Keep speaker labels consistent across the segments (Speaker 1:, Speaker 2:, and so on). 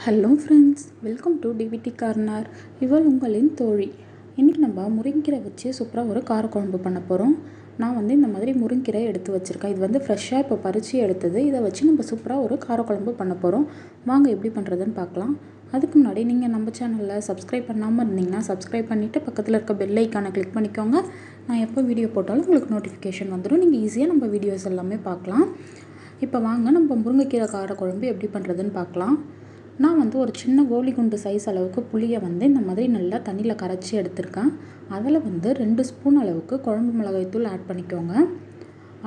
Speaker 1: Hello friends, welcome to DVD corner. இவள் உங்களின் தோழி. இன்றைக்கி நம்ம முருங்கீரை வச்சு சூப்பராக ஒரு காரக்குழம்பு பண்ண போகிறோம். நான் இந்த மாதிரி முருங்கீரை எடுத்து வச்சுருக்கேன். இது ஃப்ரெஷ்ஷாக இப்போ பறித்து எடுத்தது. இதை வச்சு நம்ம சூப்பராக ஒரு காரக்குழம்பு பண்ண போகிறோம். வாங்க எப்படி பண்ணுறதுன்னு பார்க்கலாம். அதுக்கு முன்னாடி நீங்கள் நம்ம சேனலில் சப்ஸ்கிரைப் பண்ணாமல் இருந்தீங்கன்னா சப்ஸ்கிரைப் பண்ணிவிட்டு பக்கத்தில் இருக்க பெல் ஐக்கானை கிளிக் பண்ணிக்கோங்க. நான் எப்போ வீடியோ போட்டாலும் உங்களுக்கு நோட்டிஃபிகேஷன் வந்துடும். நீங்கள் ஈஸியாக நம்ம வீடியோஸ் எல்லாமே பார்க்கலாம். இப்போ வாங்க நம்ம முருங்கைக்கீரை காரக்குழம்பு எப்படி பண்ணுறதுன்னு பார்க்கலாம். நான் ஒரு சின்ன கோலி குண்டு சைஸ் அளவுக்கு புளியை இந்த மாதிரி நல்லா தண்ணியில் கரைச்சி எடுத்திருக்கேன். அதில் 2 ஸ்பூன் அளவுக்கு குழம்பு மிளகாய் தூள் ஆட் பண்ணிக்கோங்க.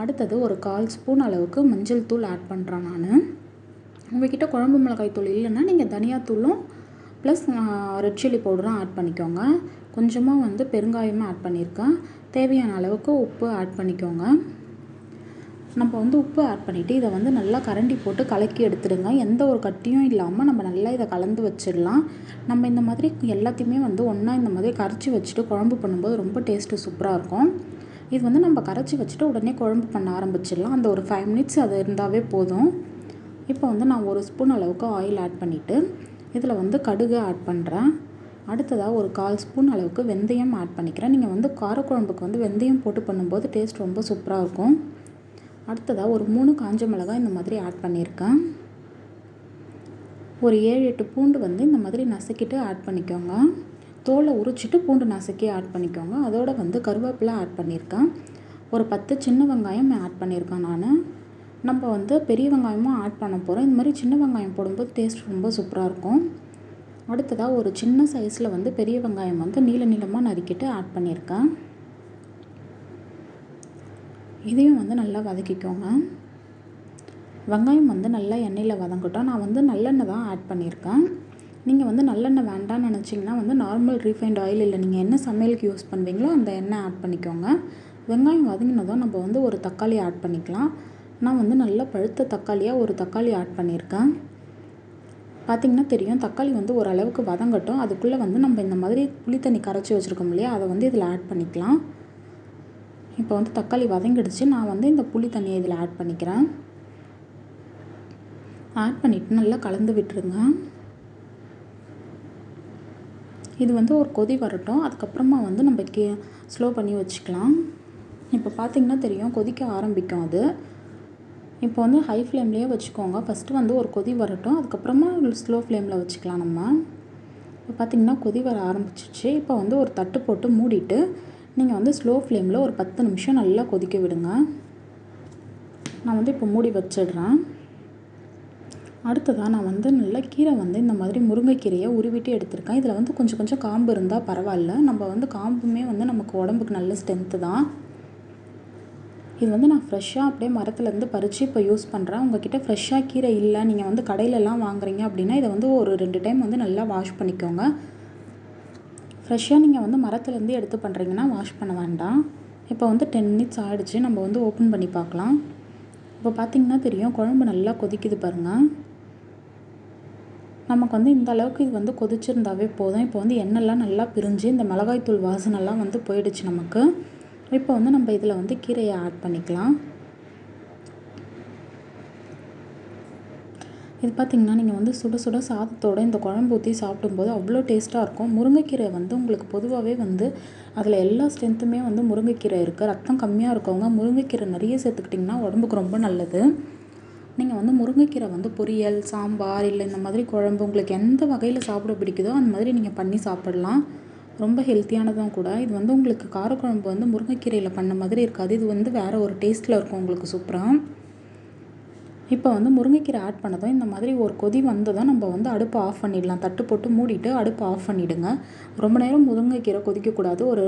Speaker 1: அடுத்தது ஒரு 1/4 ஸ்பூன் அளவுக்கு மஞ்சள் தூள் ஆட் பண்ணுறேன். நான் உங்கள்கிட்ட குழம்பு மிளகாய் தூள் இல்லைன்னா நீங்கள் தனியாத்தூளும் ப்ளஸ் ரெட் சில்லி பவுடரும் ஆட் பண்ணிக்கோங்க. கொஞ்சமாக பெருங்காயமும் ஆட் பண்ணியிருக்கேன். தேவையான அளவுக்கு உப்பு ஆட் பண்ணிக்கோங்க. நம்ம உப்பு ஆட் பண்ணிவிட்டு இதை நல்லா கரண்டி போட்டு கலக்கி எடுத்துடுங்க. எந்த ஒரு கட்டியும் இல்லாமல் நம்ம நல்லா இதை கலந்து வச்சிடலாம். நம்ம இந்த மாதிரி எல்லாத்தையுமே ஒன்றா இந்த மாதிரி கரைச்சி வச்சுட்டு குழம்பு பண்ணும்போது ரொம்ப டேஸ்ட்டு சூப்பராக இருக்கும். இது நம்ம கரைச்சி வச்சுட்டு உடனே குழம்பு பண்ண ஆரம்பிச்சிடலாம். அந்த ஒரு 5 மினிட்ஸ் அது இருந்தாவே போதும். இப்போ நான் 1 ஸ்பூன் அளவுக்கு ஆயில் ஆட் பண்ணிவிட்டு இதில் கடுகு ஆட் பண்ணுறேன். அடுத்ததாக ஒரு 1/4 ஸ்பூன் அளவுக்கு வெந்தயம் ஆட் பண்ணிக்கிறேன். நீங்கள் காரக்குழம்புக்கு வெந்தயம் போட்டு பண்ணும்போது டேஸ்ட் ரொம்ப சூப்பராக இருக்கும். அடுத்ததாக ஒரு 3 காஞ்ச மிளகாய் இந்த மாதிரி ஆட் பண்ணியிருக்கேன். ஒரு 7-8 பூண்டு இந்த மாதிரி நசுக்கிட்டு ஆட் பண்ணிக்கோங்க. தோலை உரிச்சிட்டு பூண்டு நசுக்கி ஆட் பண்ணிக்கோங்க. அதோட கருவேப்பிலை ஆட் பண்ணியிருக்கேன். ஒரு 10 சின்ன வெங்காயம் ஆட் பண்ணியிருக்கேன். நம்ம பெரிய வெங்காயமும் ஆட் பண்ண போகிறோம். இந்த மாதிரி சின்ன வெங்காயம் போடும்போது டேஸ்ட் ரொம்ப சூப்பராக இருக்கும். அடுத்ததாக ஒரு சின்ன சைஸில் பெரிய வெங்காயம் நீள நீளமாக நறுக்கிட்டு ஆட் பண்ணியிருக்கேன். இதையும் நல்லா வதக்கிக்கோங்க. வெங்காயம் நல்லா எண்ணெயில் வதங்கட்டும். நான் நல்லெண்ணெய் தான் ஆட் பண்ணியிருக்கேன். நீங்கள் நல்லெண்ணெய் வேண்டாம்னு நினச்சிங்கன்னா நார்மல் ரீஃபைண்ட் ஆயில் இல்லை நீங்கள் என்ன சமையலுக்கு யூஸ் பண்ணுவீங்களோ அந்த எண்ணெய் ஆட் பண்ணிக்கோங்க. வெங்காயம் வதங்கினதும் நம்ம ஒரு தக்காளி ஆட் பண்ணிக்கலாம். நான் நல்லா பழுத்த தக்காளியாக ஒரு தக்காளி ஆட் பண்ணியிருக்கேன். பார்த்திங்கன்னா தெரியும், தக்காளி ஓரளவுக்கு வதங்கட்டும். அதுக்குள்ளே நம்ம இந்த மாதிரி புளி தண்ணி கரைச்சி வச்சுருக்கோம் இல்லையா, அதை இதில் ஆட் பண்ணிக்கலாம். இப்போ தக்காளி வதங்கிடுச்சு. நான் இந்த புளி தண்ணியை இதில் ஆட் பண்ணிக்கிறேன். ஆட் பண்ணிவிட்டு நல்லா கலந்து விட்டுருங்க. இது ஒரு கொதி வரட்டும். அதுக்கப்புறமா நம்ம ஸ்லோ பண்ணி வச்சுக்கலாம். இப்போ பார்த்திங்கன்னா தெரியும், கொதிக்க ஆரம்பிக்கும். அது இப்போ ஹை ஃப்ளேம்லேயே வச்சுக்கோங்க. ஃபஸ்ட்டு ஒரு கொதி வரட்டும். அதுக்கப்புறமா ஸ்லோ ஃப்ளேமில் வச்சுக்கலாம். நம்ம இப்போ பார்த்திங்கன்னா கொதி வர ஆரம்பிச்சிச்சு. இப்போ ஒரு தட்டு போட்டு மூடிட்டு நீங்கள் ஸ்லோ ஃப்ளேமில் ஒரு 10 நிமிஷம் நல்லா கொதிக்க விடுங்க. நான் இப்போ மூடி வச்சிடுறேன். அடுத்ததாக நான் நல்லா கீரை இந்த மாதிரி முருங்கைக்கீரையை உருவிட்டு எடுத்திருக்கேன். இதில் கொஞ்சம் கொஞ்சம் காம்பு இருந்தால் பரவாயில்ல. நம்ம காம்புமே நமக்கு உடம்புக்கு நல்ல ஸ்ட்ரென்த்து தான். இது நான் ஃப்ரெஷ்ஷாக அப்படியே மரத்துலேருந்து பறித்து இப்போ யூஸ் பண்ணுறேன். உங்கள்கிட்ட ஃப்ரெஷ்ஷாக கீரை இல்லை, நீங்கள் கடையிலலாம் வாங்குறீங்க அப்படின்னா இதை ஒரு 2 டைம் நல்லா வாஷ் பண்ணிக்கோங்க. ஃப்ரெஷ்ஷாக நீங்கள் மரத்துலேருந்து எடுத்து பண்ணுறீங்கன்னா வாஷ் பண்ண வேண்டாம். இப்போ 10 மினிட்ஸ் ஆகிடுச்சு. நம்ம ஓப்பன் பண்ணி பார்க்கலாம். இப்போ பார்த்திங்கன்னா தெரியும், குழம்பு நல்லா கொதிக்குது பாருங்கள். நமக்கு இந்த அளவுக்கு இது கொதிச்சிருந்தாவே போதும். இப்போ எண்ணெய்லாம் நல்லா பிரிஞ்சு இந்த மிளகாய்த்தூள் வாசனைலாம் போயிடுச்சு நமக்கு. இப்போ நம்ம இதில் கீரையை ஆட் பண்ணிக்கலாம். இது பார்த்திங்கன்னா நீங்கள் சுட சுட சாதத்தோடு இந்த குழம்பு ஊற்றி சாப்பிடும்போது அவ்வளோ டேஸ்ட்டாக இருக்கும். முருங்கைக்கீரை உங்களுக்கு பொதுவாகவே அதில் எல்லா ஸ்ட்ரென்த்துமே முருங்கைக்கீரை இருக்குது. ரத்தம் கம்மியாக இருக்கவங்க முருங்கைக்கீரை நிறைய சேர்த்துக்கிட்டிங்கன்னா உடம்புக்கு ரொம்ப நல்லது. நீங்கள் முருங்கைக்கீரை பொரியல், சாம்பார் இல்லை இந்த மாதிரி குழம்பு உங்களுக்கு எந்த வகையில் சாப்பிட பிடிக்குதோ அந்த மாதிரி நீங்கள் பண்ணி சாப்பிடலாம். ரொம்ப ஹெல்த்தியானதும் கூட. இது உங்களுக்கு காரக்குழம்பு முருங்கைக்கீரையில் பண்ண மாதிரி இருக்காது. இது வேறு ஒரு டேஸ்ட்டில் இருக்கும் உங்களுக்கு சூப்பராக. இப்போ முருங்கைக்கீரை ஆட் பண்ணதும் இந்த மாதிரி ஒரு கொதி வந்ததும் நம்ம அடுப்பை ஆஃப் பண்ணிடலாம். தட்டு போட்டு மூடிட்டு அடுப்பை ஆஃப் பண்ணிவிடுங்க. ரொம்ப நேரம் முருங்கைக்கீரை கொதிக்கக்கூடாது. ஒரு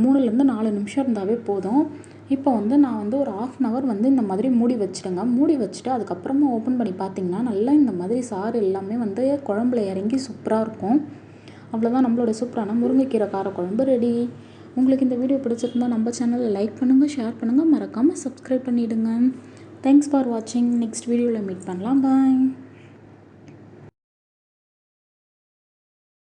Speaker 1: 3லேருந்து 4 நிமிஷம் இருந்தாவே போதும். இப்போ நான் ஒரு 1/2 hour இந்த மாதிரி மூடி வச்சுடுங்க. மூடி வச்சுட்டு அதுக்கப்புறமா ஓப்பன் பண்ணி பார்த்திங்கன்னா நல்லா இந்த மாதிரி சாறு எல்லாமே குழம்புல இறங்கி சூப்பராக இருக்கும். அவ்வளோதான், நம்மளோட சூப்பரான முருங்கைக்கீரை காரக்குழம்பு ரெடி. உங்களுக்கு இந்த வீடியோ பிடிச்சிருந்தால் நம்ம சேனலை லைக் பண்ணுங்கள், ஷேர் பண்ணுங்கள், மறக்காமல் சப்ஸ்கிரைப் பண்ணிவிடுங்க. தேங்க்ஸ் ஃபார் வாட்சிங். நெக்ஸ்ட் வீடியோவில் மீட் பண்ணலாம். பாய்.